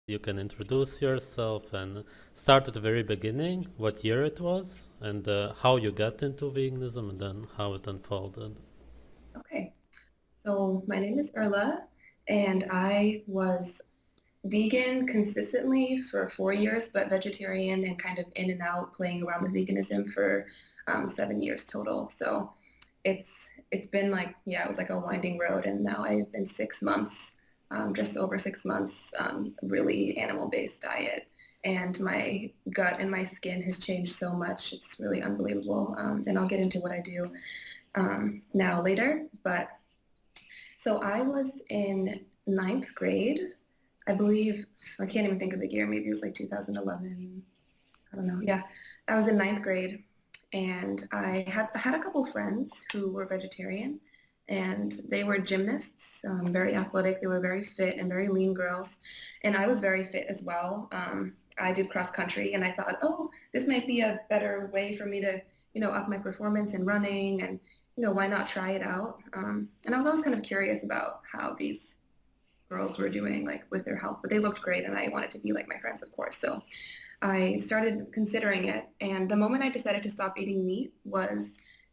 You can introduce yourself and start at the very beginning, what year it was, and how you got into veganism, and then how it unfolded. Okay, so my name is Erla, and I was vegan consistently for 4 years, but vegetarian and kind of in and out playing around with veganism for 7 years total. So it's been like, yeah, it was like a winding road, and now I've been 6 months, just over 6 months, really animal-based diet. And my gut and my skin has changed so much. It's really unbelievable. And I'll get into what I do now later. But so I was in ninth grade, I believe. I can't even think of the year. Maybe it was like 2011. I don't know. Yeah, I was in ninth grade, and I had a couple friends who were vegetarian, and they were gymnasts, very athletic. They were very fit and very lean girls, and I was very fit as well. I did cross country, and I thought, oh, this might be a better way for me to, up my performance in running, and why not try it out? And I was always kind of curious about how these girls were doing, like with their health, but they looked great, and I wanted to be like my friends, of course. So I started considering it, and the moment I decided to stop eating meat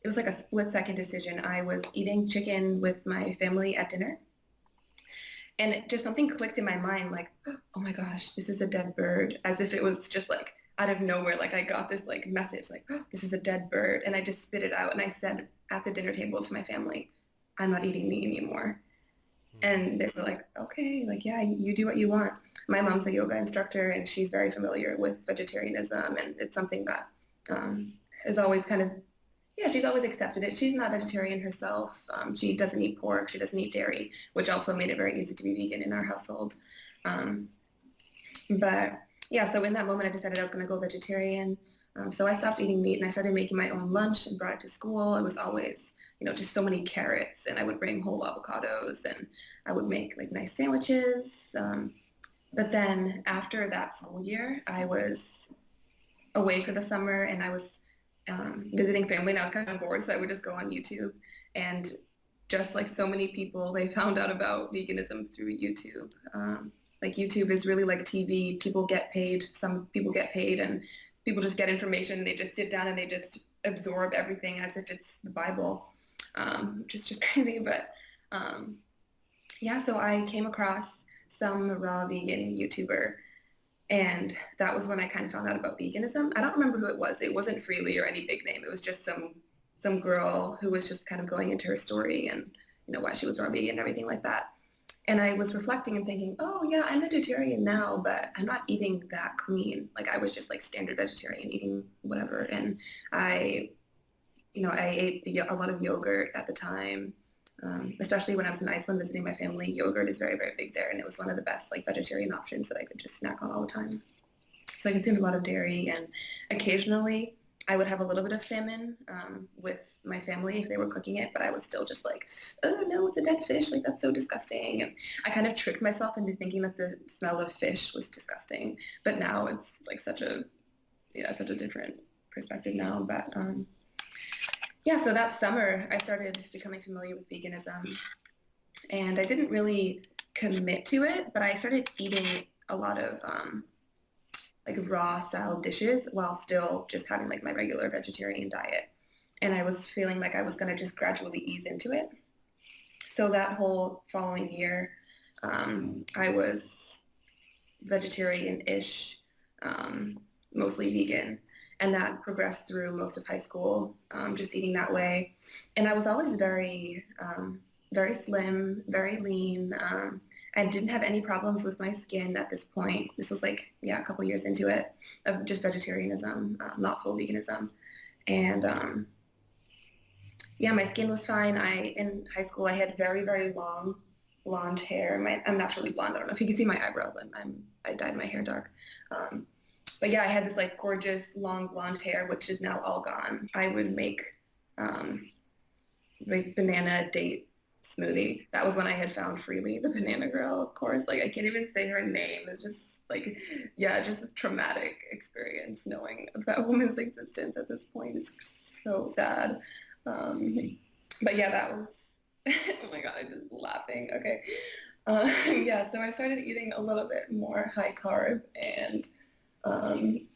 it was like a split second decision. I was eating chicken with my family at dinner, and just something clicked in my mind, like, oh my gosh, this is a dead bird, as if it was just like out of nowhere. Like I got this like message, like, oh, this is a dead bird, and I just spit it out, and I said at the dinner table to my family, I'm not eating meat anymore. And they were like, okay, like, yeah, you do what you want. My mom's a yoga instructor, and she's very familiar with vegetarianism, and it's something that has always kind of, yeah, she's always accepted it. She's not vegetarian herself. She doesn't eat pork. She doesn't eat dairy, which also made it very easy to be vegan in our household. Um, but yeah, so in that moment, I decided I was going to go vegetarian. So I stopped eating meat, and I started making my own lunch and brought it to school. It was always, just so many carrots, and I would bring whole avocados, and I would make like nice sandwiches. But then after that school year, I was away for the summer, and I was visiting family, and I was kind of bored, so I would just go on YouTube. And just like so many people, they found out about veganism through YouTube. Like YouTube is really like TV. People get paid. Some people get paid, and people just get information, and they just sit down and they just absorb everything as if it's the Bible, which is just crazy. But yeah, so I came across some raw vegan YouTuber, and that was when I kind of found out about veganism. I don't remember who it was. It wasn't Freely or any big name. It was just some girl who was just kind of going into her story and why she was raw vegan and everything like that. And I was reflecting and thinking, oh yeah, I'm vegetarian now, but I'm not eating that clean. Like I was just like standard vegetarian, eating whatever. And I, I ate a lot of yogurt at the time, especially when I was in Iceland visiting my family. Yogurt is very, very big there, and it was one of the best like vegetarian options that I could just snack on all the time. So I consumed a lot of dairy, and occasionally I would have a little bit of salmon with my family if they were cooking it, but I was still just like, oh no, it's a dead fish. Like that's so disgusting. And I kind of tricked myself into thinking that the smell of fish was disgusting. But now it's like such a different perspective now. But yeah, so that summer I started becoming familiar with veganism, and I didn't really commit to it, but I started eating a lot of like raw style dishes while still just having like my regular vegetarian diet. And I was feeling like I was going to just gradually ease into it. So that whole following year, I was vegetarian-ish, mostly vegan. And that progressed through most of high school, just eating that way. And I was always very slim, very lean. I didn't have any problems with my skin at this point. This was like, yeah, a couple years into it of just vegetarianism, not full veganism. And yeah, my skin was fine. In high school, I had very, very long blonde hair. I'm naturally blonde. I don't know if you can see my eyebrows. I dyed my hair dark. Um, but yeah, I had this like gorgeous long blonde hair, which is now all gone. I would um, make banana date smoothie. That was when I had found Freely, the banana girl, of course. Like I can't even say her name. It's just like, yeah, just a traumatic experience knowing of that woman's existence at this point. It's so sad. Um, but yeah, that was, oh my God, I'm just laughing. Okay. Yeah, so I started eating a little bit more high carb, and um,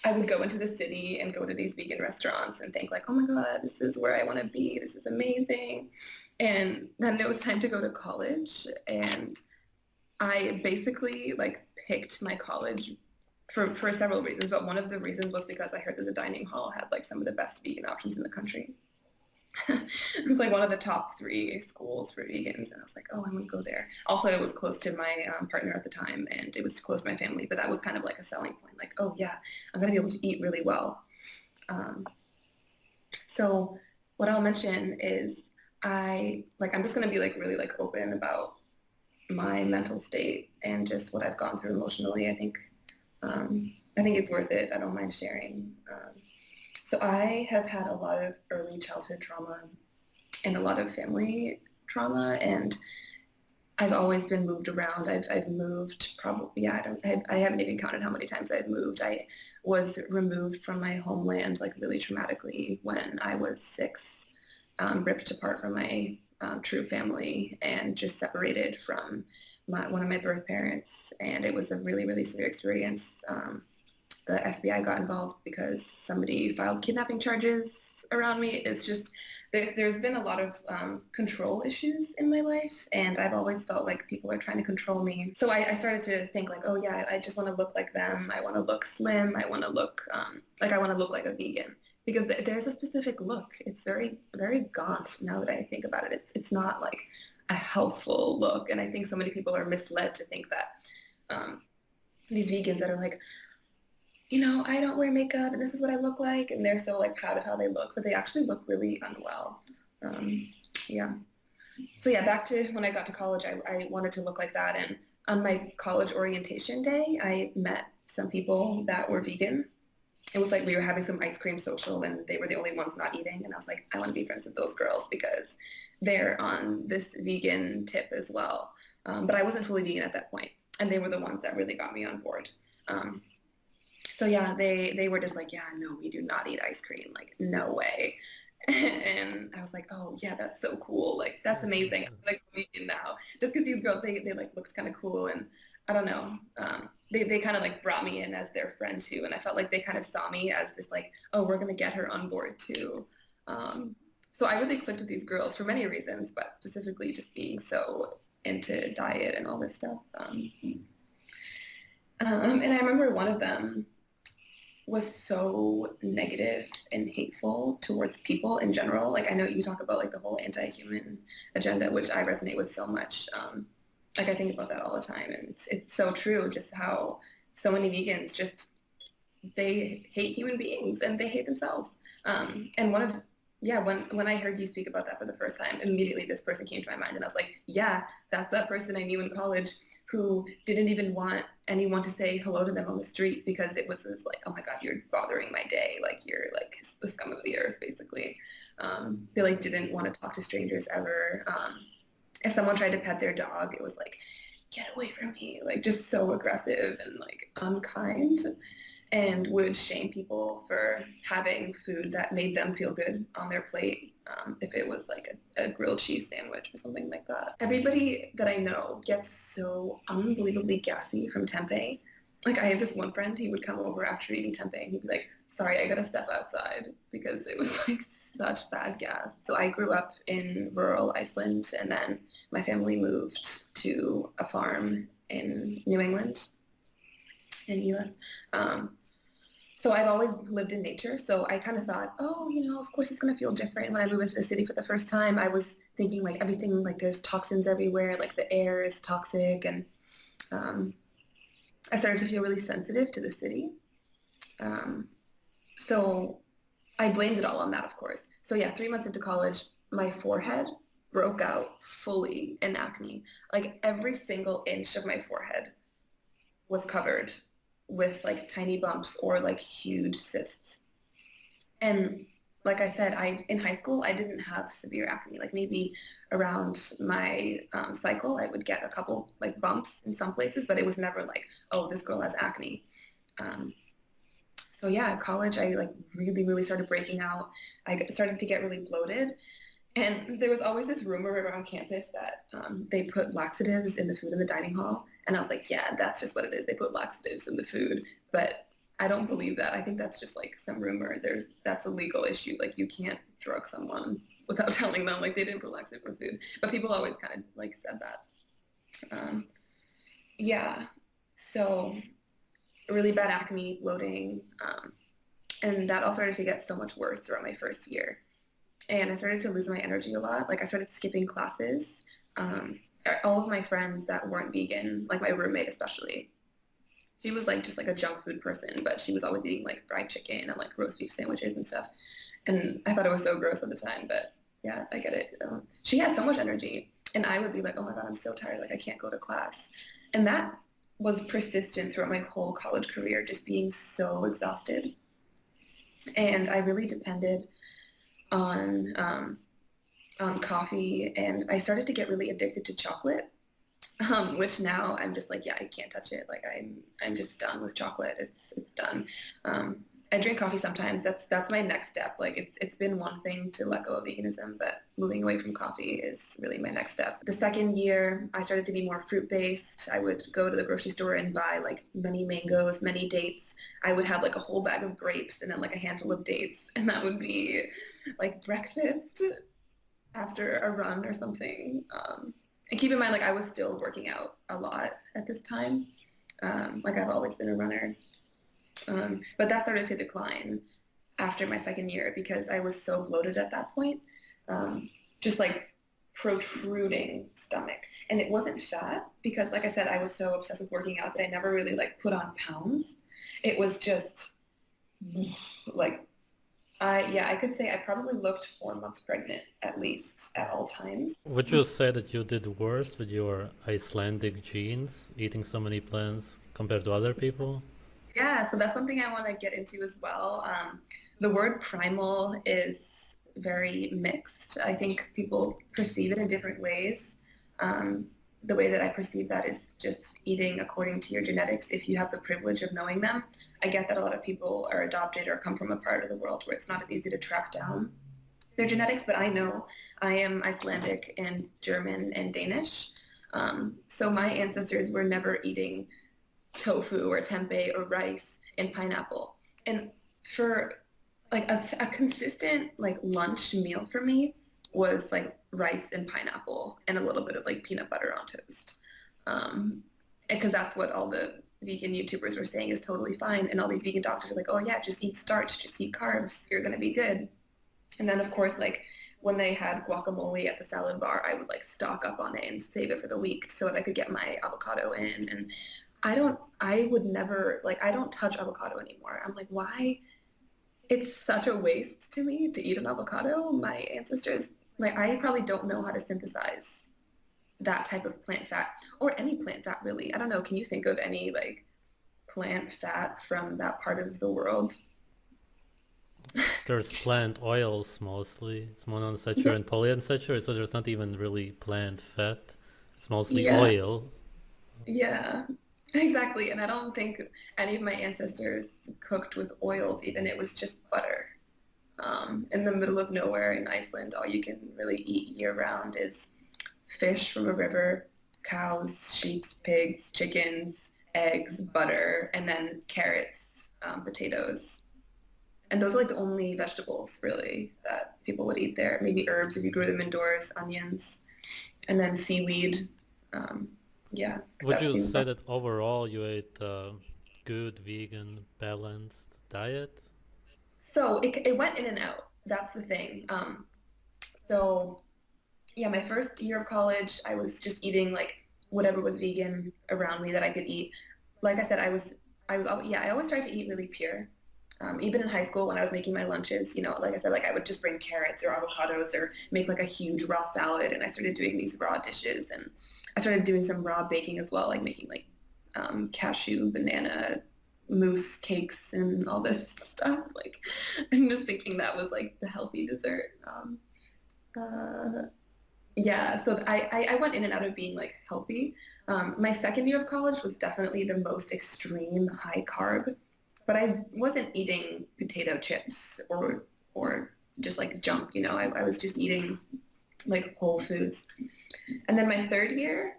I would go into the city and go to these vegan restaurants and think like, oh my God, this is where I want to be. This is amazing. And then it was time to go to college, and I basically like picked my college for several reasons, but one of the reasons was because I heard that the dining hall had like some of the best vegan options in the country. It was like one of the top three schools for vegans, and I was like, oh, I want to go there. Also, it was close to my partner at the time, and it was close to my family, but that was kind of like a selling point. Like, oh yeah, I'm gonna be able to eat really well. Um, so what I'll mention is I'm just gonna be like really like open about my mental state and just what I've gone through emotionally. I think it's worth it. I don't mind sharing. So I have had a lot of early childhood trauma and a lot of family trauma, and I've always been moved around. I've moved probably, yeah, I haven't even counted how many times I've moved. I was removed from my homeland like really traumatically when I was 6, ripped apart from my true family and just separated from one of my birth parents. And it was a really, really severe experience. The FBI got involved because somebody filed kidnapping charges around me. It's just, there's been a lot of control issues in my life, and I've always felt like people are trying to control me. So I started to think like, oh yeah, I just want to look like them. I want to look slim. I want to look I want to look like a vegan, because there's a specific look. It's very, very gaunt now that I think about it. It's not like a healthful look, and I think so many people are misled to think that these vegans that are like, I don't wear makeup and this is what I look like. And they're so like proud of how they look, but they actually look really unwell. Yeah. So yeah, back to when I got to college, I wanted to look like that. And on my college orientation day, I met some people that were vegan. It was like we were having some ice cream social and they were the only ones not eating. And I was like, I want to be friends with those girls because they're on this vegan tip as well. But I wasn't fully vegan at that point. And they were the ones that really got me on board. So yeah, they were just like, yeah, no, we do not eat ice cream. Like, no way. And I was like, oh yeah, that's so cool. Like, that's amazing. I'm like vegan now. Just because these girls, they like looks kind of cool. And I don't know. They kind of like brought me in as their friend too. And I felt like they kind of saw me as this like, oh, we're going to get her on board too. So I really clicked with these girls for many reasons, but specifically just being so into diet and all this stuff. And I remember one of them was so negative and hateful towards people in general. Like, I know you talk about like the whole anti-human agenda, which I resonate with so much. Like, I think about that all the time, and it's so true, just how so many vegans just, they hate human beings and they hate themselves. And when I heard you speak about that for the first time, immediately this person came to my mind, and I was like, yeah, that's that person I knew in college who didn't even want anyone to say hello to them on the street because it was like, oh my God, you're bothering my day. Like, you're like the scum of the earth, basically. They like didn't want to talk to strangers ever. If someone tried to pet their dog, it was like, get away from me. Like, just so aggressive and like unkind, and would shame people for having food that made them feel good on their plate. If it was like a grilled cheese sandwich or something like that. Everybody that I know gets so unbelievably gassy from tempeh. Like, I had this one friend, he would come over after eating tempeh and he'd be like, sorry, I gotta step outside, because it was like such bad gas. So I grew up in rural Iceland, and then my family moved to a farm in New England in the US. So I've always lived in nature. So I kind of thought, oh, of course it's going to feel different when I move into the city for the first time. I was thinking like everything, like there's toxins everywhere, like the air is toxic. And I started to feel really sensitive to the city. So I blamed it all on that, of course. So yeah, 3 months into college, my forehead broke out fully in acne. Like, every single inch of my forehead was covered with like tiny bumps or like huge cysts. And like I said, in high school, I didn't have severe acne. Like, maybe around my cycle, I would get a couple like bumps in some places, but it was never like, oh, this girl has acne. So yeah, at college, I like really, really started breaking out. I started to get really bloated. And there was always this rumor around campus that they put laxatives in the food in the dining hall. And I was like, yeah, that's just what it is. They put laxatives in the food. But I don't believe that. I think that's just like some rumor. That's a legal issue. Like you can't drug someone without telling them like they didn't put laxative in food. But people always kind of like said that. Um, yeah. So really bad acne, bloating, and that all started to get so much worse throughout my first year. And I started to lose my energy a lot. Like I started skipping classes. Um, all of my friends that weren't vegan, like my roommate especially, she was like just like a junk food person, but she was always eating like fried chicken and like roast beef sandwiches and stuff. And I thought it was so gross at the time, but yeah, I get it. She had so much energy, and I would be like, oh my God, I'm so tired. Like I can't go to class. And that was persistent throughout my whole college career, just being so exhausted. And I really depended on coffee, and I started to get really addicted to chocolate, which now I'm just like, yeah, I can't touch it. Like I'm just done with chocolate. It's done. I drink coffee sometimes. That's my next step. Like it's been one thing to let go of veganism, but moving away from coffee is really my next step. The second year, I started to be more fruit based. I would go to the grocery store and buy like many mangoes, many dates. I would have like a whole bag of grapes and then like a handful of dates, and that would be like breakfast after a run or something. And keep in mind, like I was still working out a lot at this time. Like I've always been a runner. But that started to decline after my second year because I was so bloated at that point. Just like protruding stomach. And it wasn't fat because like I said, I was so obsessed with working out that I never really like put on pounds. It was just like I could say I probably looked 4 months pregnant at least at all times. Would you say that you did worse with your Icelandic genes, eating so many plants compared to other people? Yeah, so that's something I want to get into as well. The word primal is very mixed. I think people perceive it in different ways. Um, the way that I perceive that is just eating according to your genetics if you have the privilege of knowing them. I get that a lot of people are adopted or come from a part of the world where it's not as easy to track down their genetics, but I know I am Icelandic and German and Danish. So my ancestors were never eating tofu or tempeh or rice and pineapple. And for like a consistent like lunch meal for me was like rice and pineapple and a little bit of like peanut butter on toast. Because that's what all the vegan YouTubers were saying is totally fine. And all these vegan doctors are like, oh yeah, just eat starch, just eat carbs, you're gonna be good. And then of course like when they had guacamole at the salad bar, I would like stock up on it and save it for the week so that I could get my avocado in. And I would never, like, I don't touch avocado anymore. I'm like, why? It's such a waste to me to eat an avocado. My ancestors, like, I probably don't know how to synthesize that type of plant fat or any plant fat really. I don't know. Can you think of any like plant fat from that part of the world? There's plant oils mostly. It's Yeah, monounsaturated and polyunsaturated, so there's not even really plant fat. It's mostly yeah, oil. yeah, exactly. And I don't think any of my ancestors cooked with oils even. It was just butter. In the middle of nowhere in Iceland, all you can really eat year round is fish from a river, cows, sheep, pigs, chickens, eggs, butter, and then carrots, potatoes. And those are like the only vegetables really that people would eat there. Maybe herbs if you grew them indoors, onions, and then seaweed. Um, yeah, Would that would you be say that overall you ate a good, vegan, balanced diet? so it went in and out. That's the thing. So yeah, my first year of college, I was just eating like whatever was vegan around me that I could eat. Like I said, I always tried to eat really pure. Even in high school when I was making my lunches, like I said, like I would just bring carrots or avocados or make like a huge raw salad. And I started doing these raw dishes, and I started doing some raw baking as well, like making like cashew, banana, mousse cakes and all this stuff. Like, and just thinking that was like the healthy dessert. Uh, yeah, so I went in and out of being like healthy. My second year of college was definitely the most extreme high carb, but I wasn't eating potato chips or just like junk, you know, I was just eating like whole foods. And then my third year,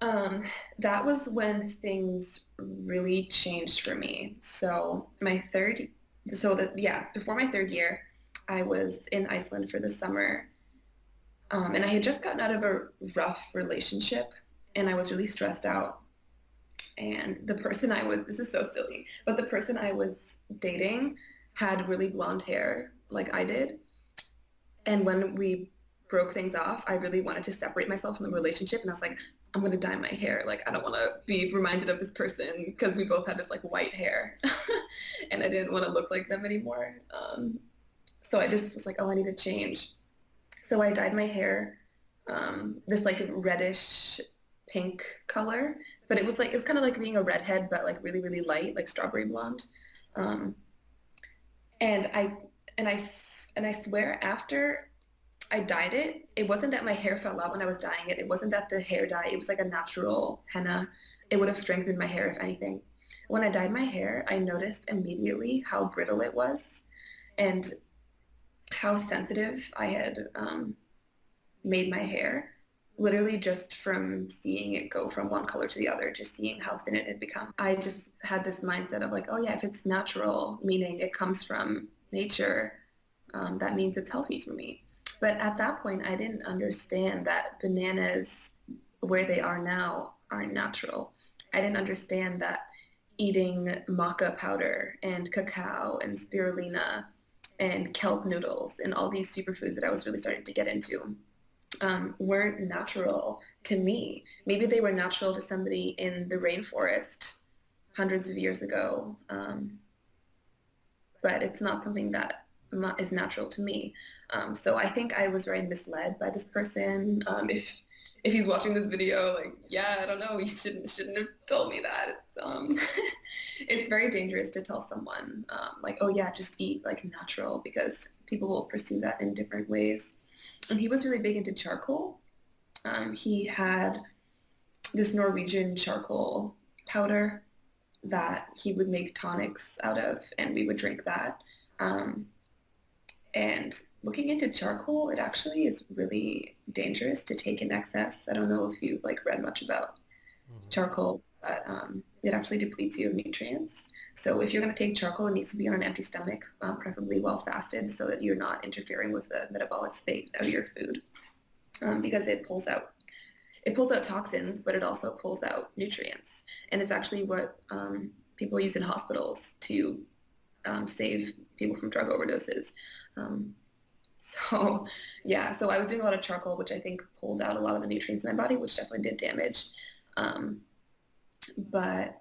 um, that was when things really changed for me. Before my third year, I was in Iceland for the summer, and I had just gotten out of a rough relationship, and I was really stressed out. And this is so silly, but the person I was dating had really blonde hair like I did. And when we broke things off, I really wanted to separate myself from the relationship. And I was like, I'm going to dye my hair. Like, I don't want to be reminded of this person because we both had this like white hair and I didn't want to look like them anymore. So I just was like, oh, I need to change. So I dyed my hair this like reddish pink color, but it was kind of like being a redhead, but like really, really light, like strawberry blonde. Um, and I, and I swear after I dyed it, it wasn't that my hair fell out when I was dyeing it. It wasn't that the hair dye, it was like a natural henna. It would have strengthened my hair if anything. When I dyed my hair, I noticed immediately how brittle it was and how sensitive I had made my hair, literally just from seeing it go from one color to the other, just seeing how thin it had become. I just had this mindset of like, oh yeah, if it's natural, meaning it comes from nature, that means it's healthy for me. But at that point, I didn't understand that bananas, where they are now, aren't natural. I didn't understand that eating maca powder and cacao and spirulina and kelp noodles and all these superfoods that I was really starting to get into weren't natural to me. Maybe they were natural to somebody in the rainforest hundreds of years ago, but it's not something that is natural to me. So I think I was very misled by this person. If he's watching this video, like, yeah, I don't know, you shouldn't have told me that. It's very dangerous to tell someone like, oh yeah, just eat like natural, because people will perceive that in different ways. And he was really big into charcoal. He had this Norwegian charcoal powder that he would make tonics out of, and we would drink that. And looking into charcoal, it actually is really dangerous to take in excess. I don't know if you've like read much about charcoal, but it actually depletes you of nutrients. So if you're going to take charcoal, it needs to be on an empty stomach, preferably well fasted, so that you're not interfering with the metabolic state of your food, because it pulls out toxins, but it also pulls out nutrients. And it's actually what people use in hospitals to save people from drug overdoses. So yeah, so I was doing a lot of charcoal, which I think pulled out a lot of the nutrients in my body, which definitely did damage. But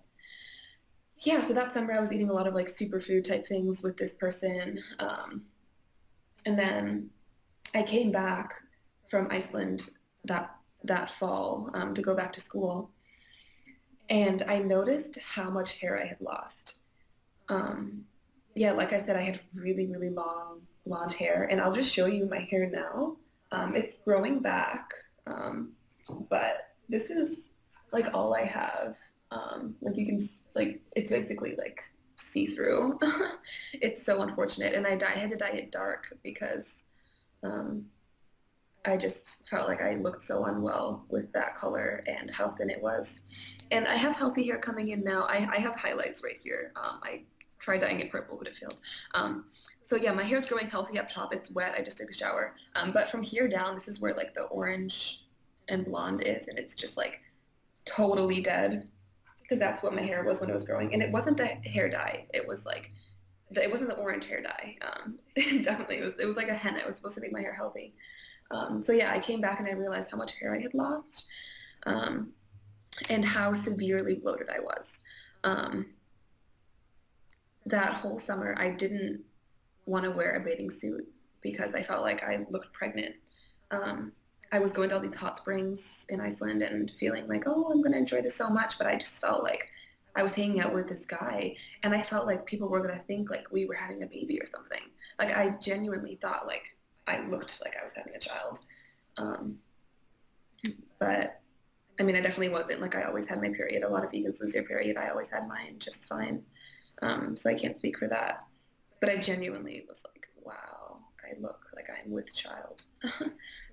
yeah, so that summer I was eating a lot of like superfood type things with this person. And then I came back from Iceland that fall to go back to school. And I noticed how much hair I had lost. Yeah, like I said, I had really, really long blonde hair, and I'll just show you my hair now. It's growing back, but this is like all I have. Like you can, like, it's basically like see-through. It's so unfortunate. And I had to dye it dark because I just felt like I looked so unwell with that color and how thin it was. And I have healthy hair coming in now. I have highlights right here. I tried dyeing it purple, but it failed. So yeah, my hair is growing healthy up top. It's wet. I just took a shower. But from here down, this is where like the orange and blonde is, and it's just like totally dead, because that's what my hair was when it was growing. And it wasn't the hair dye. It was like, it wasn't the orange hair dye. Definitely, it was like a henna. It was supposed to make my hair healthy. So yeah, I came back and I realized how much hair I had lost, and how severely bloated I was. That whole summer, I didn't want to wear a bathing suit because I felt like I looked pregnant. I was going to all these hot springs in Iceland and feeling like, oh, I'm going to enjoy this so much, but I just felt like I was hanging out with this guy, and I felt like people were going to think like we were having a baby or something. Like I genuinely thought like I looked like I was having a child. But I mean, I definitely wasn't. Like I always had my period. A lot of vegans lose their period. I always had mine just fine. So I can't speak for that. But I genuinely was like, wow, I look like I'm with child.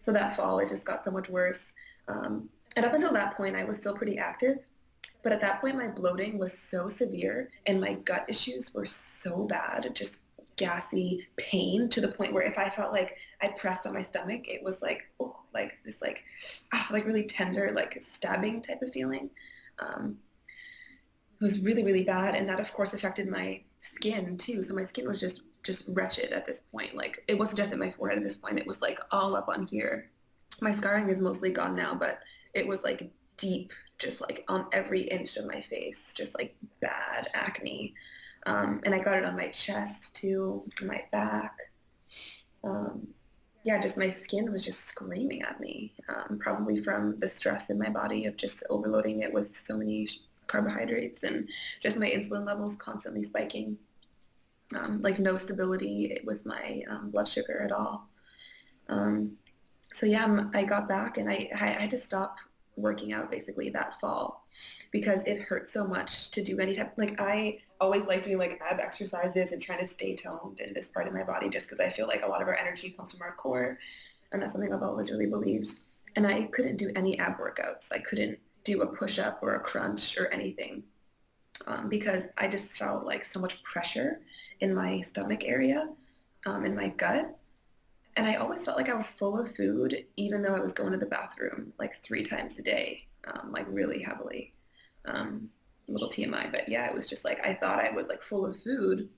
So that fall, it just got so much worse. And up until that point, I was still pretty active. But at that point, my bloating was so severe and my gut issues were so bad, just gassy pain to the point where if I felt like I pressed on my stomach, it was like, oh, like this, like really tender, like stabbing type of feeling. Um, it was really, really bad. And that, of course, affected my skin too. So my skin was just wretched at this point. Like it wasn't just at my forehead at this point. It was like all up on here. My scarring is mostly gone now, but it was like deep, just like on every inch of my face, just like bad acne. And I got it on my chest too, my back. Yeah, just my skin was just screaming at me, probably from the stress in my body of just overloading it with so many carbohydrates and just my insulin levels constantly spiking, like no stability with my blood sugar at all. So yeah, I got back and I had to stop working out basically that fall because it hurt so much to do any type, like I always like doing like ab exercises and trying to stay toned in this part of my body just because I feel like a lot of our energy comes from our core, and that's something I've always really believed. And I couldn't do any ab workouts. I couldn't do a push-up or a crunch or anything, because I just felt like so much pressure in my stomach area, in my gut. And I always felt like I was full of food, even though I was going to the bathroom like 3 times a day, like really heavily. Little TMI, but yeah, it was just like I thought I was like full of food,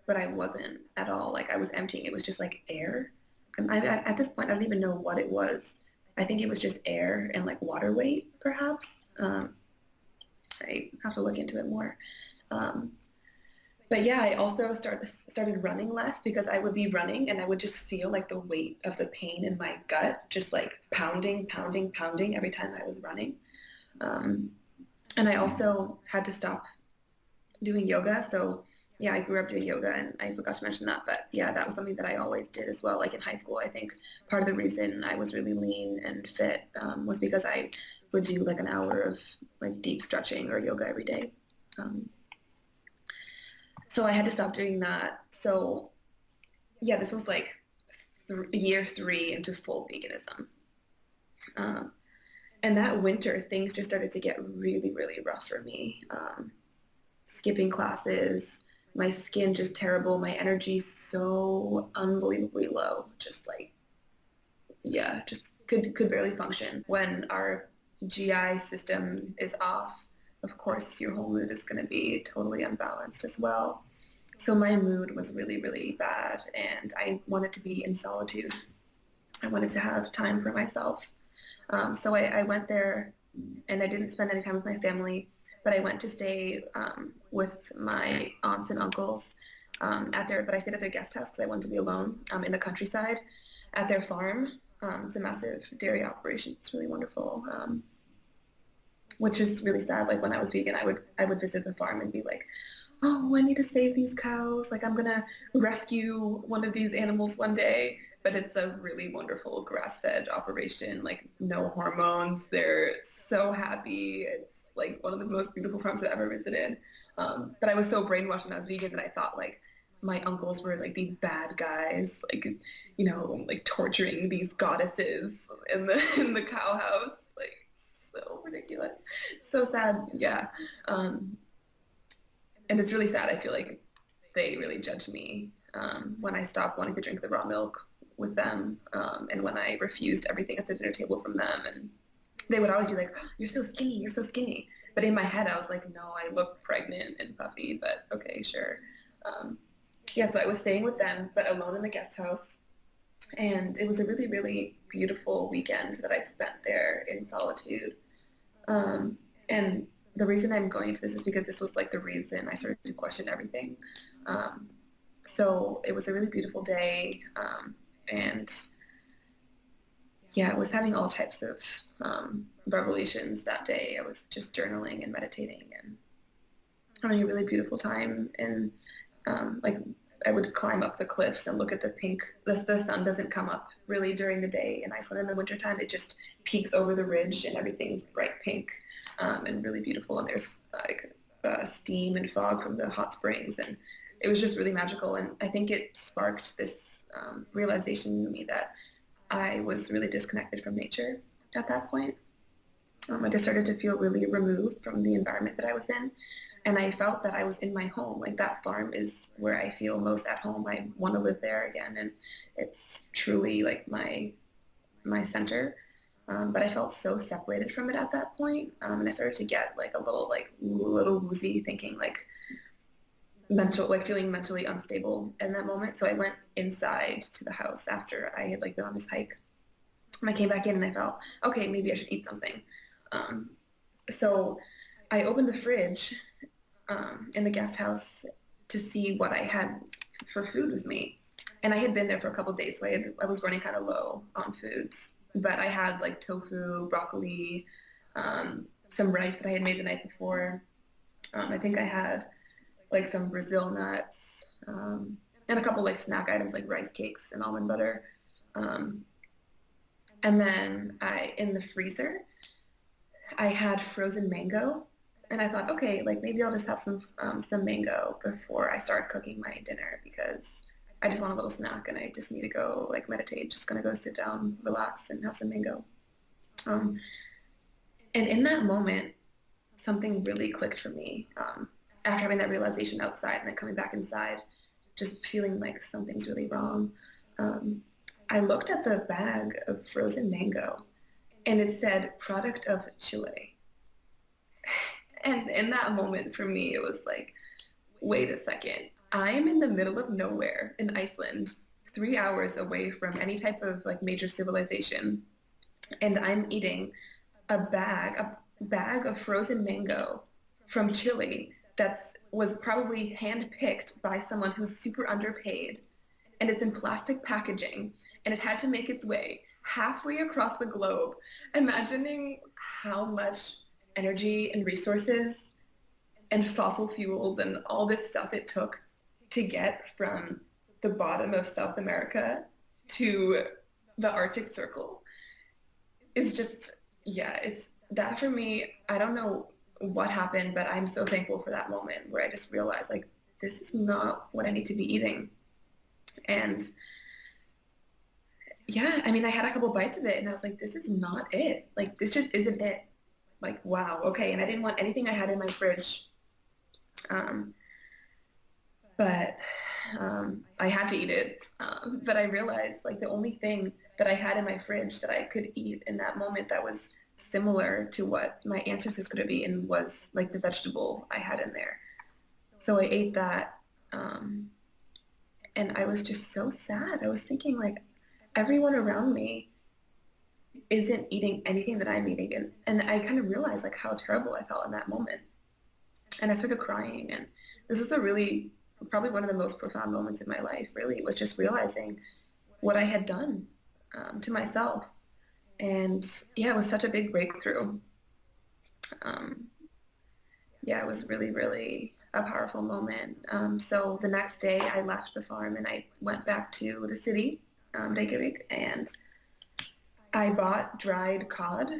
but I wasn't at all. Like I was emptying. It was just like air. At this point, I don't even know what it was. I think it was just air and like water weight, perhaps. I have to look into it more. But yeah, I also started running less because I would be running and I would just feel like the weight of the pain in my gut, just like pounding, pounding, pounding every time I was running. And I also had to stop doing yoga. So yeah, I grew up doing yoga and I forgot to mention that, but yeah, that was something that I always did as well. Like in high school, I think part of the reason I was really lean and fit, was because I would do like an hour of like deep stretching or yoga every day. So I had to stop doing that. So yeah, this was like year 3 into full veganism. And that winter, things just started to get really, really rough for me. Skipping classes, my skin just terrible, my energy so unbelievably low, just like, yeah, just could barely function. When our GI system is off, of course, your whole mood is going to be totally unbalanced as well. So my mood was really, really bad, and I wanted to be in solitude. I wanted to have time for myself. So I went there, and I didn't spend any time with my family, but I went to stay with my aunts and uncles but I stayed at their guest house because I wanted to be alone in the countryside at their farm. It's a massive dairy operation. It's really wonderful, which is really sad. Like when I was vegan, I would visit the farm and be like, oh, I need to save these cows. Like I'm gonna rescue one of these animals one day. But it's a really wonderful grass-fed operation, like no hormones. They're so happy. It's like one of the most beautiful farms I've ever visited. But I was so brainwashed when I was vegan that I thought like my uncles were like these bad guys, like, you know, like torturing these goddesses in the cow house. Like so ridiculous. So sad. Yeah. And it's really sad. I feel like they really judged me when I stopped wanting to drink the raw milk with them, and when I refused everything at the dinner table from them. And they would always be like, oh, you're so skinny, you're so skinny. But in my head, I was like, no, I look pregnant and puffy, but okay, sure. Yeah, so I was staying with them, but alone in the guest house. And it was a really, really beautiful weekend that I spent there in solitude. And the reason I'm going into this is because this was like the reason I started to question everything. So it was a really beautiful day. And yeah, I was having all types of revelations that day. I was just journaling and meditating and having a really beautiful time. And like I would climb up the cliffs and look at the pink. The sun doesn't come up really during the day in Iceland in the wintertime. It just peeks over the ridge and everything's bright pink and really beautiful. And there's like steam and fog from the hot springs. And it was just really magical. And I think it sparked this realization to me that I was really disconnected from nature at that point. I just started to feel really removed from the environment that I was in. And I felt that I was in my home. Like that farm is where I feel most at home. I want to live there again. And it's truly like my center. But I felt so separated from it at that point. And I started to get like a little woozy, thinking like feeling mentally unstable in that moment. So I went inside to the house after I had like been on this hike. And I came back in and I felt, okay, maybe I should eat something. So I opened the fridge in the guest house to see what I had for food with me. And I had been there for a couple of days, so I was running kind of low on foods. But I had like tofu, broccoli, some rice that I had made the night before. I think I had like some Brazil nuts, and a couple like snack items like rice cakes and almond butter. And then in the freezer, I had frozen mango. And I thought, okay, like maybe I'll just have some mango before I start cooking my dinner because I just want a little snack and I just need to go like meditate. Just gonna go sit down, relax, and have some mango. And in that moment, something really clicked for me. After having that realization outside and then coming back inside, just feeling like something's really wrong. I looked at the bag of frozen mango and it said product of Chile. And in that moment for me, it was like, wait a second. I'm in the middle of nowhere in Iceland, 3 hours away from any type of like major civilization. And I'm eating a bag of frozen mango from Chile that was probably handpicked by someone who's super underpaid. And it's in plastic packaging. And it had to make its way halfway across the globe. Imagining how much energy and resources and fossil fuels and all this stuff it took to get from the bottom of South America to the Arctic Circle is just, yeah, it's that for me. I don't know what happened, but I'm so thankful for that moment where I just realized like, this is not what I need to be eating. And yeah, I mean, I had a couple bites of it and I was like, this is not it. Like, this just isn't it. Like, wow, okay. And I didn't want anything I had in my fridge. But I had to eat it. But I realized like the only thing that I had in my fridge that I could eat in that moment that was similar to what my ancestors could have eaten was like the vegetable I had in there. So I ate that. And I was just so sad. I was thinking like everyone around me isn't eating anything that I'm eating. And I kind of realized like how terrible I felt in that moment. And I started crying. And this is probably one of the most profound moments in my life, really, was just realizing what I had done to myself. And yeah, it was such a big breakthrough. Yeah, it was really, really a powerful moment. So the next day I left the farm and I went back to the city, Reykjavik, and I bought dried cod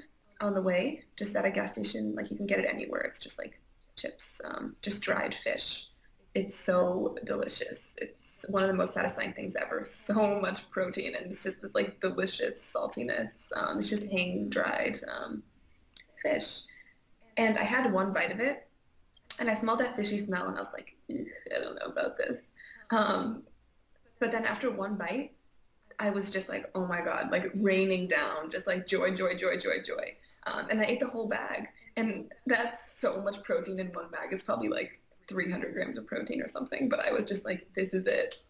on the way, just at a gas station. Like you can get it anywhere. It's just like chips, just dried fish. It's so delicious. It's one of the most satisfying things ever. So much protein and it's just this like delicious saltiness. It's just hang-dried fish. And I had one bite of it and I smelled that fishy smell and I was like, I don't know about this. But then after one bite, I was just like, oh my God, like raining down, just like joy, joy, joy, joy, joy. And I ate the whole bag. And that's so much protein in one bag. It's probably like 300 grams of protein or something. But I was just like, this is it.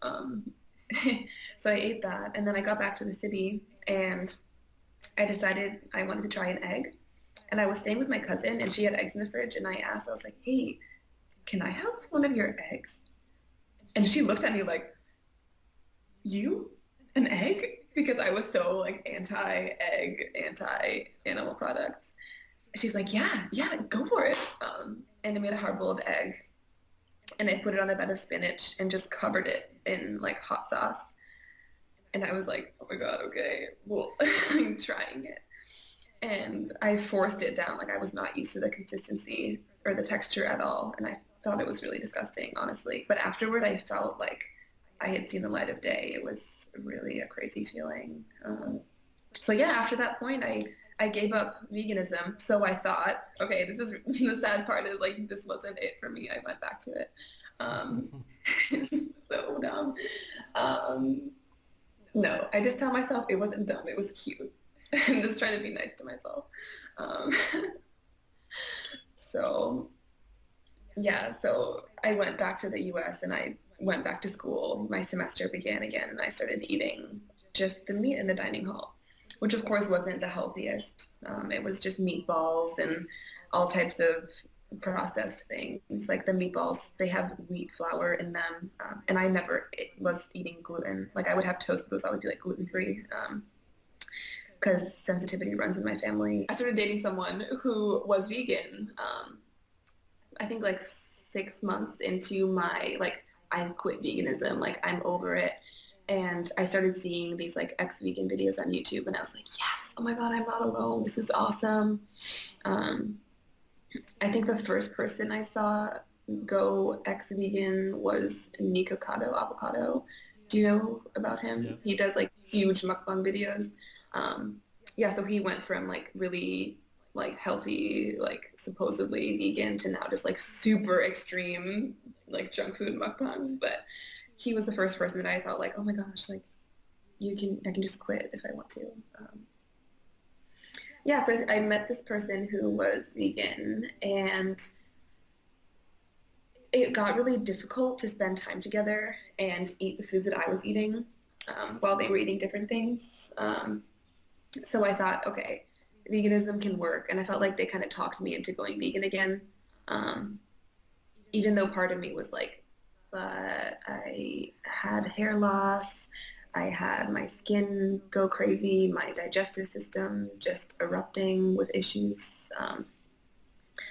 So I ate that. And then I got back to the city and I decided I wanted to try an egg. And I was staying with my cousin and she had eggs in the fridge. And I was like, hey, can I have one of your eggs? And she looked at me like, you? An egg? Because I was so like anti-egg, anti-animal products. She's like, yeah, go for it. And I made a hard-boiled egg and I put it on a bed of spinach and just covered it in like hot sauce. And I was like, oh my God, okay, well, I'm trying it. And I forced it down. Like I was not used to the consistency or the texture at all. And I thought it was really disgusting, honestly. But afterward, I felt like I had seen the light of day. It was really a crazy feeling. So yeah, after that point, I gave up veganism. So I thought, okay, this is the sad part is like this wasn't it for me. I went back to it. Um, so dumb. Um, no, I just tell myself it wasn't dumb. It was cute. I'm just trying to be nice to myself. Um, so yeah, so I went back to the US and I went back to school. My semester began again and I started eating just the meat in the dining hall, which of course wasn't the healthiest. It was just meatballs and all types of processed things. Like the meatballs, they have wheat flour in them. And I never was eating gluten. Like I would have toast, those I would be like gluten-free. Because sensitivity runs in my family. I started dating someone who was vegan. I think like 6 months into my like I quit veganism, like I'm over it. And I started seeing these like ex-vegan videos on YouTube and I was like, yes, oh my God, I'm not alone. This is awesome. I think the first person I saw go ex-vegan was Nikocado Avocado. Do you know about him? Yeah. He does like huge mukbang videos. Yeah, so he went from like really like healthy, like supposedly vegan to now just like super extreme like junk food mukbangs. But he was the first person that I thought like, oh my gosh, like I can just quit if I want to. Yeah, so I met this person who was vegan and it got really difficult to spend time together and eat the foods that I was eating while they were eating different things. So I thought, okay, veganism can work. And I felt like they kind of talked me into going vegan again. Even though part of me was like, but I had hair loss. I had my skin go crazy, my digestive system just erupting with issues.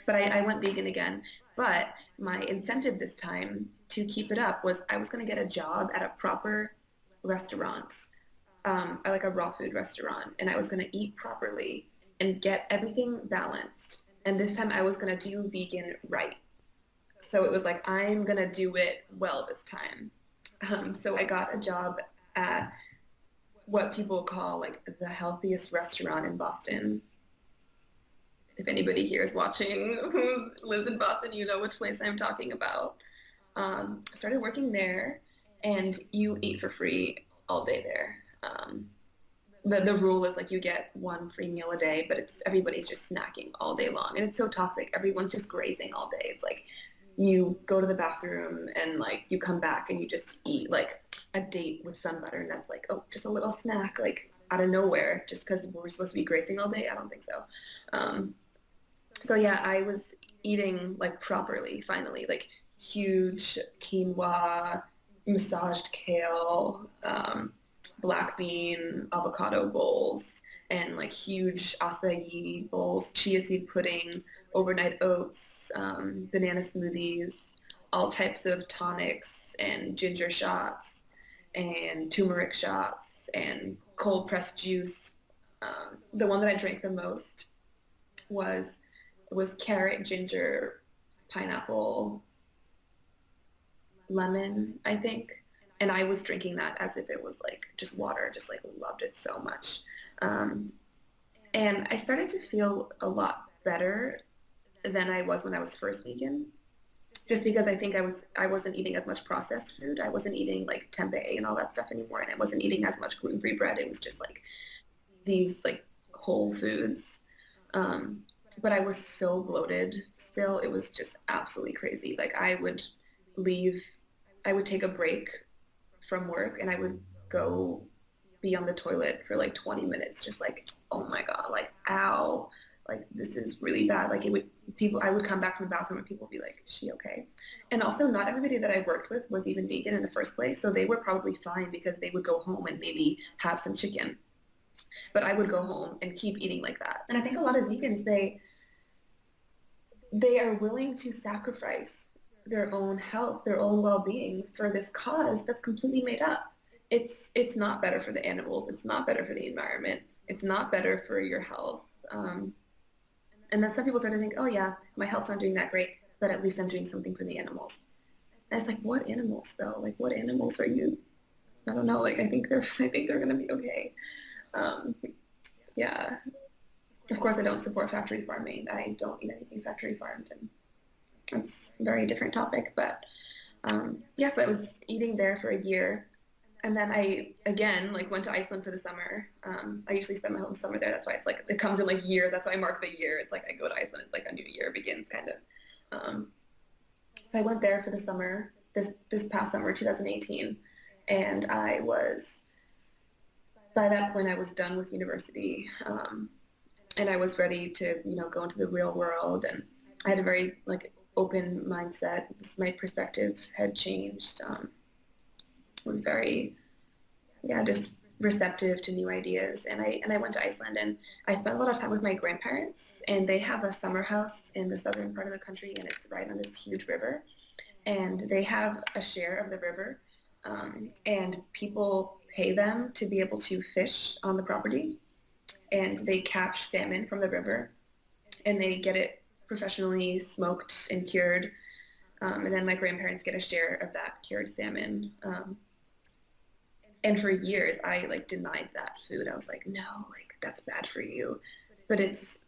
But I went vegan again. But my incentive this time to keep it up was I was going to get a job at a proper restaurant, like a raw food restaurant, and I was going to eat properly and get everything balanced. And this time I was going to do vegan right. So it was like, I'm going to do it well this time. So I got a job at what people call like the healthiest restaurant in Boston. If anybody here is watching who lives in Boston, you know which place I'm talking about. Started working there, and you eat for free all day there. The rule is like you get one free meal a day, but it's everybody's just snacking all day long, and it's so toxic. Everyone's just grazing all day. It's like you go to the bathroom and like you come back and you just eat like a date with sun butter, and that's like, oh, just a little snack like out of nowhere just because we're supposed to be grazing all day. I don't think so. So yeah, I was eating like properly finally, like huge quinoa, massaged kale, black bean, avocado bowls, and like huge acai bowls, chia seed pudding, overnight oats, banana smoothies, all types of tonics and ginger shots and turmeric shots and cold pressed juice. The one that I drank the most was carrot, ginger, pineapple, lemon, I think. And I was drinking that as if it was like just water, just like loved it so much. And I started to feel a lot better than I was when I was first vegan, just because I think I wasn't eating as much processed food. I wasn't eating like tempeh and all that stuff anymore, and I wasn't eating as much gluten-free bread. It was just like these like whole foods. But I was so bloated still. It was just absolutely crazy. Like I would take a break from work and I would go be on the toilet for like 20 minutes, just like, oh my God, like, ow, like this is really bad. Like I would come back from the bathroom and people would be like, is she okay? And also not everybody that I worked with was even vegan in the first place. So they were probably fine because they would go home and maybe have some chicken. But I would go home and keep eating like that. And I think a lot of vegans, they are willing to sacrifice their own health, their own well-being for this cause that's completely made up. It's not better for the animals. It's not better for the environment. It's not better for your health. And then some people start to think, oh yeah, my health's not doing that great, but at least I'm doing something for the animals. And it's like, what animals though? Like, what animals are you? I don't know. Like, I think they're gonna be okay. Um, yeah. Of course, I don't support factory farming. I don't eat anything factory farmed, and that's a very different topic. But yeah, so I was eating there for a year, and then I again like went to Iceland for the summer. I usually spend my whole summer there. That's why it's like it comes in like years. That's why I mark the year. It's like I go to Iceland. It's like a new year begins kind of. Um, so I went there for the summer. This past summer, 2018, and I was by that point I was done with university, and I was ready to go into the real world. And I had a very like open mindset. My perspective had changed. Was very just receptive to new ideas. And I went to Iceland, and I spent a lot of time with my grandparents, and they have a summer house in the southern part of the country, and it's right on this huge river. And they have a share of the river, and people pay them to be able to fish on the property, and they catch salmon from the river, and they get it professionally smoked and cured. And then my grandparents get a share of that cured salmon. And for years, I like denied that food. I was like, no, like that's bad for you. But it's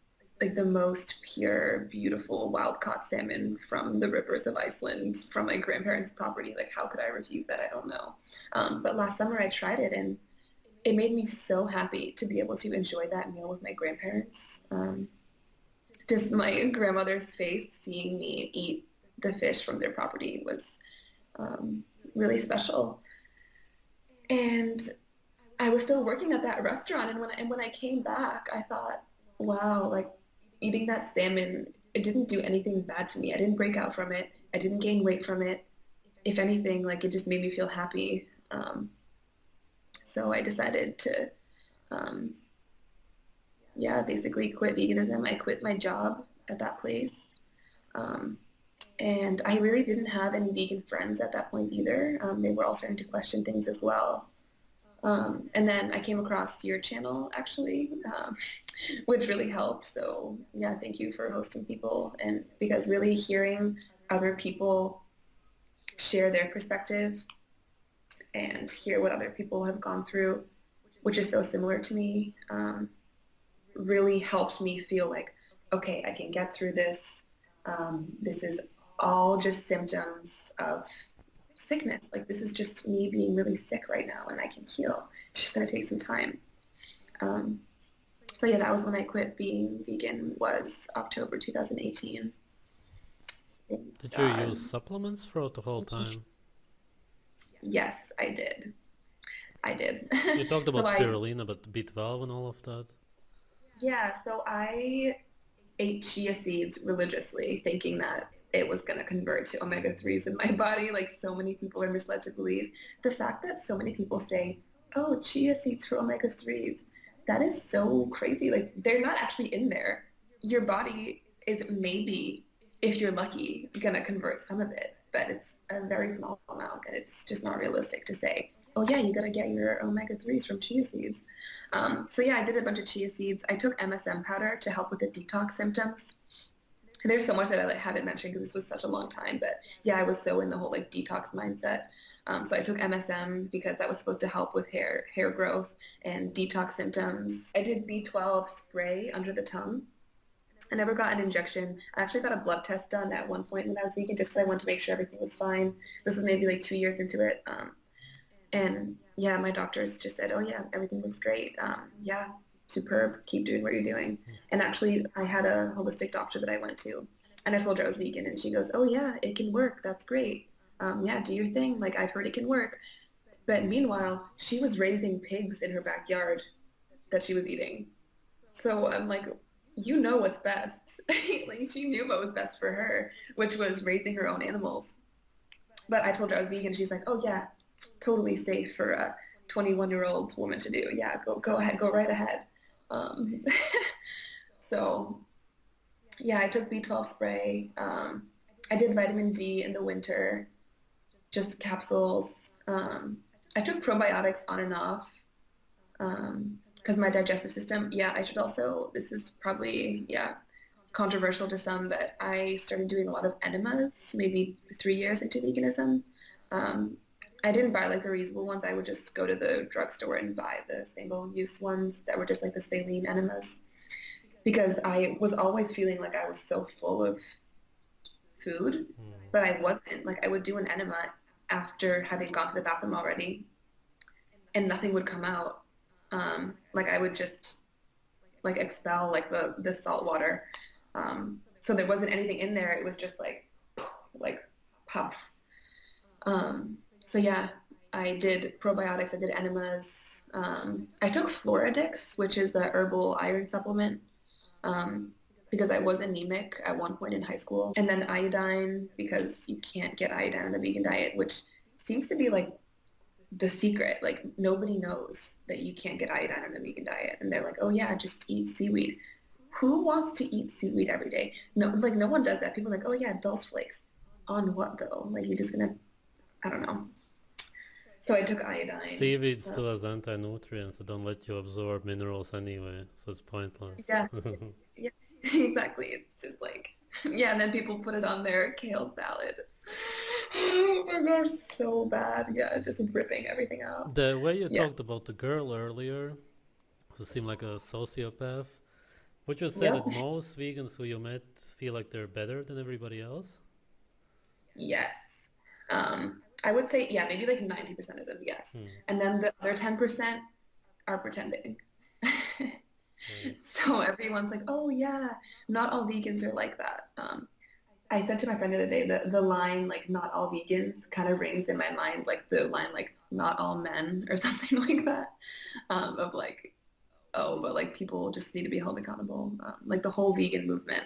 like the most pure, beautiful, wild-caught salmon from the rivers of Iceland, from my grandparents' property. Like, how could I refuse that? I don't know. But last summer I tried it, and it made me so happy to be able to enjoy that meal with my grandparents. Just my grandmother's face seeing me eat the fish from their property was really special. And I was still working at that restaurant, and when I came back, I thought, wow, like eating that salmon, it didn't do anything bad to me. I didn't break out from it. I didn't gain weight from it. If anything, like it just made me feel happy. So I decided to, um, basically quit veganism. I quit my job at that place. Um, and I really didn't have any vegan friends at that point either. They were all starting to question things as well. And then I came across your channel actually, which really helped. So yeah, thank you for hosting people, and because really hearing other people share their perspective and hear what other people have gone through, which is so similar to me, really helped me feel like, okay, I can get through this. This is all just symptoms of sickness. Like this is just me being really sick right now, and I can heal. It's just gonna take some time. So yeah, that was when I quit being vegan, was October 2018. And, Did you use supplements throughout the whole time? yes, I did. I did. You talked So about spirulina, but B12 and all of that. so I ate chia seeds religiously, thinking that it was going to convert to omega-3s in my body, like so many people are misled to believe. The fact that so many people say, oh, chia seeds for omega-3s, that is so crazy. Like they're not actually in there. Your body is maybe, if you're lucky, going to convert some of it, but it's a very small amount, and it's just not realistic to say, oh yeah, you got to get your omega-3s from chia seeds. So yeah, I did a bunch of chia seeds. I took MSM powder to help with the detox symptoms. There's so much that I haven't mentioned because this was such a long time, but yeah, I was so in the whole like detox mindset. So I took MSM because that was supposed to help with hair growth and detox symptoms. I did B12 spray under the tongue. I never got an injection. I actually got a blood test done at one point when I was vegan, just because I wanted to make sure everything was fine. This was maybe like 2 years into it. And yeah, my doctors just said, oh yeah, everything looks great. Yeah, superb. Keep doing what you're doing. And actually, I had a holistic doctor that I went to, and I told her I was vegan, and she goes, oh yeah, it can work. That's great. Yeah, do your thing. Like I've heard it can work. But meanwhile, she was raising pigs in her backyard that she was eating. So I'm like, you know what's best. Like she knew what was best for her, which was raising her own animals. But I told her I was vegan. She's like, oh yeah, totally safe for a 21-year-old woman to do. Yeah, go ahead, go right ahead. Um, so yeah, I took B12 spray. I did vitamin D in the winter, just capsules. I took probiotics on and off because my digestive system. Yeah, I should also. This is probably controversial to some, but I started doing a lot of enemas maybe 3 years into veganism. Um, I didn't buy like the reusable ones. I would just go to the drugstore and buy the single-use ones that were just like the saline enemas because I was always feeling like I was so full of food, Mm. but I wasn't. Like I would do an enema after having gone to the bathroom already and nothing would come out. Like I would just like expel like the salt water. So there wasn't anything in there. It was just like puff. So yeah, I did probiotics. I did enemas. I took Floradix, which is the herbal iron supplement, um, because I was anemic at one point in high school, and then iodine because you can't get iodine on the vegan diet, which seems to be like the secret. Like nobody knows that you can't get iodine on a vegan diet, and they're like, "Oh yeah, just eat seaweed." Who wants to eat seaweed every day? No, like no one does that. People are like, "Oh yeah, dulse flakes." On what though? Like you're just gonna, I don't know. So I took iodine. Seaweed still has anti-nutrients that don't let you absorb minerals anyway, so it's pointless. Yeah, yeah, exactly. It's just like, yeah, and then people put it on their kale salad. Oh my gosh, so bad. Yeah, just ripping everything out. The way you Yeah. talked about the girl earlier, who seemed like a sociopath, would you say Yep. that most vegans who you met feel like they're better than everybody else? Yes. I would say, yeah, maybe like 90% of them, yes. Hmm. And then the other 10% are pretending. Right. So everyone's like, oh yeah, not all vegans are like that. I said to my friend the other day that the line like not all vegans kind of rings in my mind like the line like not all men or something like that. Of like, oh, but like people just need to be held accountable. Like the whole vegan movement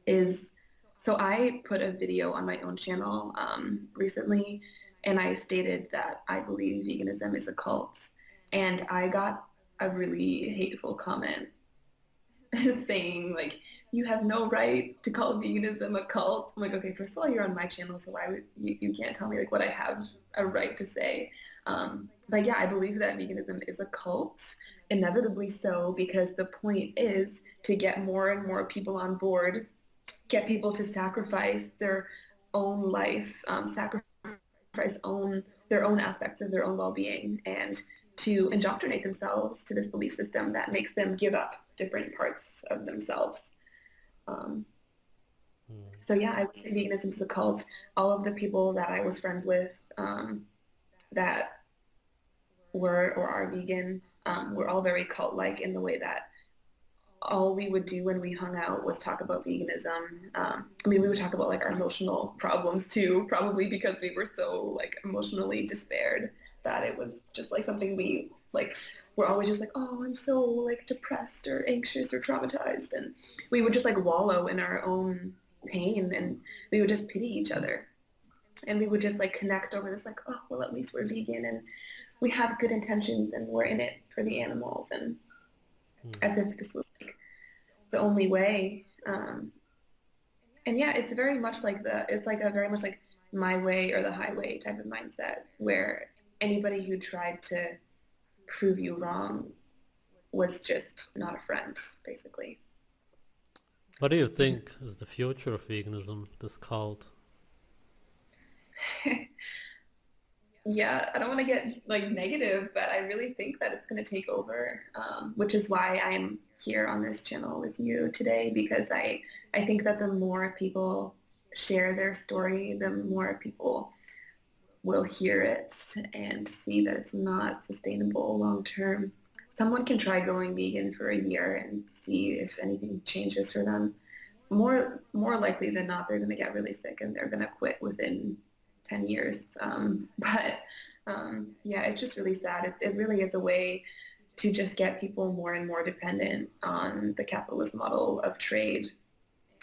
is so I put a video on my own channel recently and I stated that I believe veganism is a cult. And I got a really hateful comment saying like you have no right to call veganism a cult. I'm like, okay, first of all, you're on my channel, so why would you can't tell me like what I have a right to say. But yeah, I believe that veganism is a cult, inevitably so, because the point is to get more and more people on board, get people to sacrifice their own life, sacrifice their own aspects of their own well-being, and to indoctrinate themselves to this belief system that makes them give up different parts of themselves. Um, Hmm. so yeah, I would say veganism is a cult. All of the people that I was friends with that were or are vegan were all very cult-like in the way that all we would do when we hung out was talk about veganism. I mean, we would talk about like our emotional problems too, probably because we were so like emotionally despaired that it was just like something we like we're always just like, oh, I'm so like depressed or anxious or traumatized. And we would just like wallow in our own pain and we would just pity each other. And we would just like connect over this like, oh, well, at least we're vegan and we have good intentions and we're in it for the animals. And Hmm. as if this was like the only way. And yeah, it's very much like it's like a very much like my way or the highway type of mindset where anybody who tried to prove you wrong was just not a friend, basically. What do you think is the future of veganism, this cult? Yeah, I don't want to get like negative, but I really think that it's going to take over, which is why I'm here on this channel with you today because I think that the more people share their story, the more people will hear it and see that it's not sustainable long term. Someone can try going vegan for a year and see if anything changes for them. More likely than not, they're going to get really sick and they're going to quit within 10 years. But yeah, it's just really sad. It really is a way to just get people more and more dependent on the capitalist model of trade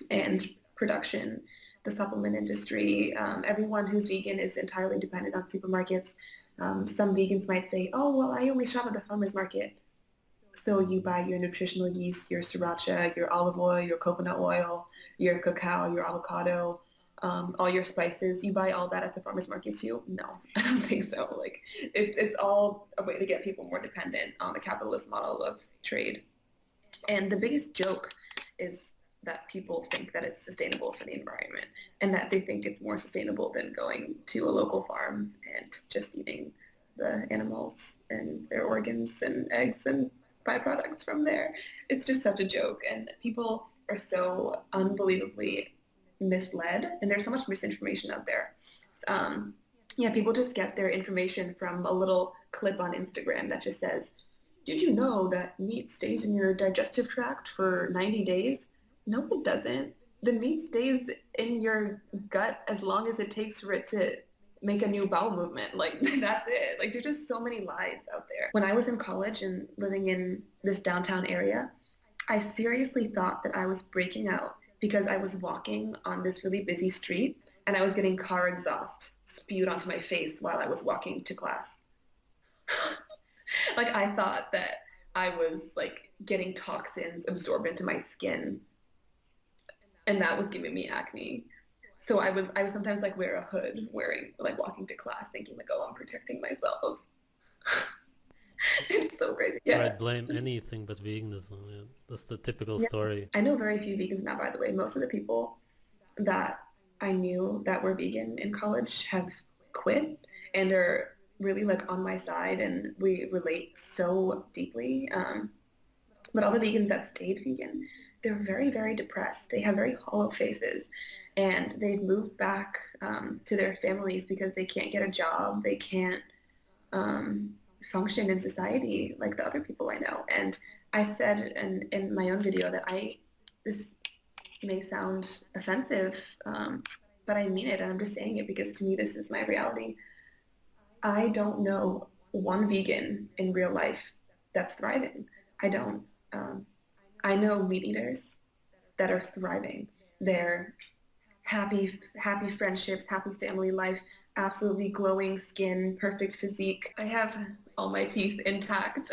and production, the supplement industry. Everyone who's vegan is entirely dependent on supermarkets. Some vegans might say, oh, well, I only shop at the farmer's market. So you buy your nutritional yeast, your sriracha, your olive oil, your coconut oil, your cacao, your avocado, all your spices. You buy all that at the farmer's market too? No, I don't think so. Like it's all a way to get people more dependent on the capitalist model of trade. And the biggest joke is that people think that it's sustainable for the environment and that they think it's more sustainable than going to a local farm and just eating the animals and their organs and eggs and byproducts from there. It's just such a joke, and people are so unbelievably misled, and there's so much misinformation out there. Yeah, people just get their information from a little clip on Instagram that just says, did you know that meat stays in your digestive tract for 90 days? No, it doesn't. The meat stays in your gut as long as it takes for it to make a new bowel movement. Like, that's it. Like, there's just so many lies out there. When I was in college and living in this downtown area, I seriously thought that I was breaking out because I was walking on this really busy street and I was getting car exhaust spewed onto my face while I was walking to class. Like, I thought that I was like getting toxins absorbed into my skin, and that was giving me acne. So I would sometimes like wear a hood, like walking to class, thinking like, oh, I'm protecting myself. It's so crazy. Yeah. I'd blame anything but veganism. Yeah. That's the typical Yeah. story. I know very few vegans now, by the way. Most of the people that I knew that were vegan in college have quit and are really like on my side, and we relate so deeply. But all the vegans that stayed vegan, they're very, very depressed. They have very hollow faces, and they've moved back to their families because they can't get a job. They can't function in society like the other people I know. And I said in my own video that this may sound offensive, but I mean it, and I'm just saying it because to me this is my reality. I don't know one vegan in real life that's thriving. I don't. I know meat eaters that are thriving. They're happy friendships, happy family life, absolutely glowing skin, perfect physique. I have all my teeth intact,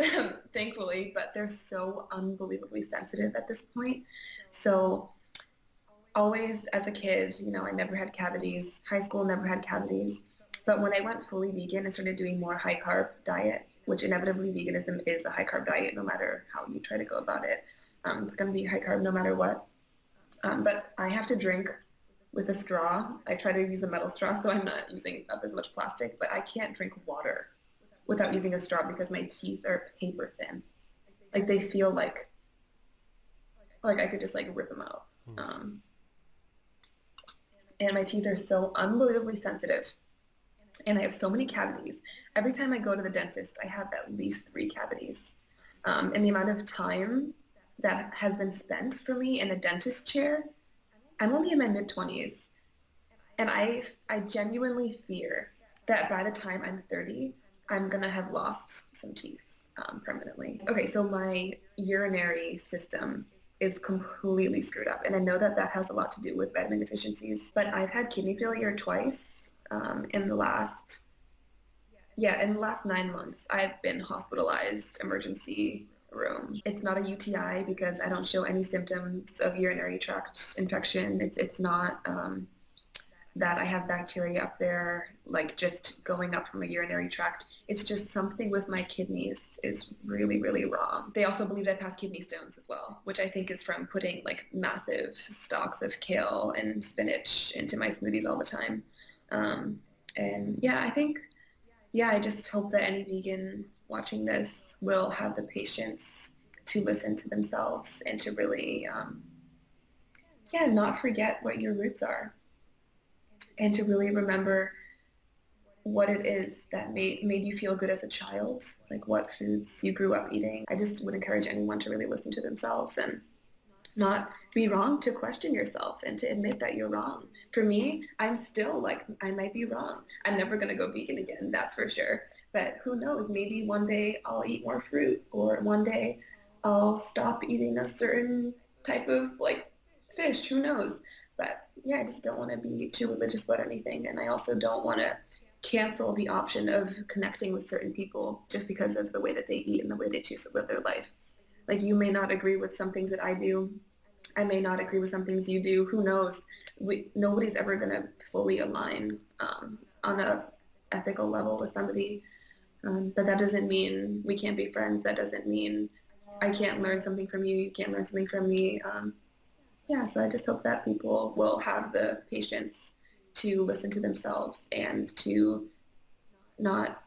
thankfully, but they're so unbelievably sensitive at this point. So always as a kid, I never had cavities. High school, never had cavities. But when I went fully vegan and started doing more high carb diet, which inevitably veganism is a high carb diet no matter how you try to go about it. It's going to be high carb no matter what. But I have to drink with a straw. I try to use a metal straw so I'm not using up as much plastic, but I can't drink water without using a straw because my teeth are paper thin. Like they feel like I could just like rip them out. And my teeth are so unbelievably sensitive. And I have so many cavities. Every time I go to the dentist, I have at least 3 cavities. And the amount of time that has been spent for me in a dentist chair, I'm only in my mid-20s. And I genuinely fear that by the time I'm 30, I'm going to have lost some teeth permanently. Okay, so my urinary system is completely screwed up. And I know that has a lot to do with vitamin deficiencies. But I've had kidney failure twice. In the last 9 months, I've been hospitalized, emergency room. It's not a UTI because I don't show any symptoms of urinary tract infection. It's not that I have bacteria up there, like just going up from a urinary tract. It's just something with my kidneys is really, really wrong. They also believe I have kidney stones as well, which I think is from putting like massive stalks of kale and spinach into my smoothies all the time. And yeah, I just hope that any vegan watching this will have the patience to listen to themselves and to really, not forget what your roots are and to really remember what it is that made you feel good as a child, like what foods you grew up eating. I just would encourage anyone to really listen to themselves and not be wrong, to question yourself and to admit that you're wrong. For me, I'm still like, I might be wrong. I'm never going to go vegan again, that's for sure. But who knows, maybe one day I'll eat more fruit, or one day I'll stop eating a certain type of like fish, who knows. But yeah, I just don't want to be too religious about anything. And I also don't want to cancel the option of connecting with certain people just because of the way that they eat and the way they choose to live their life. Like, you may not agree with some things that I do. I may not agree with some things you do. Who knows? Nobody's ever going to fully align on a ethical level with somebody. But that doesn't mean we can't be friends. That doesn't mean I can't learn something from you. You can't learn something from me. yeah, so I just hope that people will have the patience to listen to themselves and to not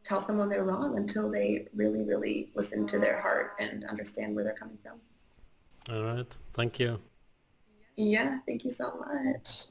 tell someone they're wrong until they really, really listen to their heart and understand where they're coming from. All right. Thank you. Yeah, thank you so much.